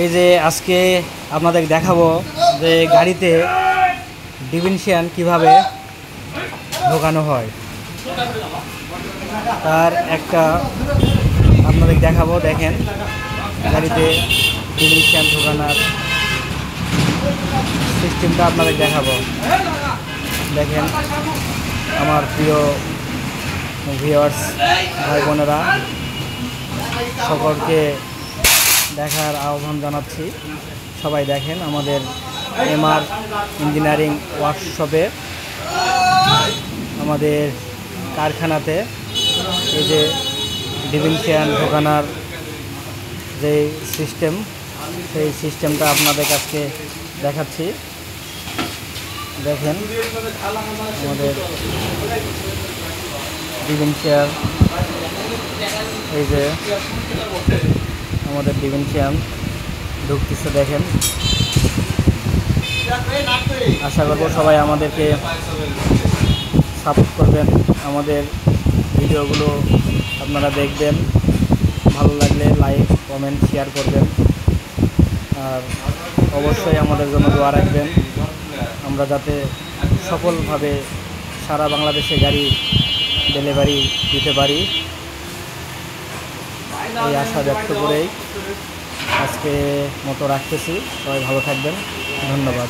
এই যে আজকে আপনাদের দেখাবো যে গাড়িতে ডিভিনশিয়ান কিভাবে ঢোকানো হয়, তার একটা আপনাদের দেখাবো। দেখেন গাড়িতে ডিভিনশিয়ান ঢোকানোর সিস্টেমটা আপনাদের দেখাবো। দেখেন আমার প্রিয় ভিউয়ার্স ভাই বোনেরা, সকলকে দেখার আহ্বান জানাচ্ছি। সবাই দেখেন আমাদের এমআর ইঞ্জিনিয়ারিং ওয়ার্কশপে, আমাদের কারখানাতে এই যে ডিভিনশিয়ান ঢোকানোর যে সিস্টেম, সেই সিস্টেমটা আপনাদের কাছে দেখাচ্ছি। দেখেন আমাদের ডিভিনশিয়ান, এই যে আমাদের ডিভিনশিয়ান ঢুকতেছে। দেখেন, আশা করবো সবাই আমাদেরকে সাপোর্ট করবেন, আমাদের ভিডিওগুলো আপনারা দেখবেন, ভালো লাগলে লাইক কমেন্ট শেয়ার করবেন, আর অবশ্যই আমাদের জন্য দোয়া রাখবেন, আমরা যাতে সফলভাবে সারা বাংলাদেশে গাড়ি ডেলিভারি দিতে পারি, এই আশা ব্যক্ত করেই আজকে মতো রাখতেছি। সবাই ভালো থাকবেন, ধন্যবাদ।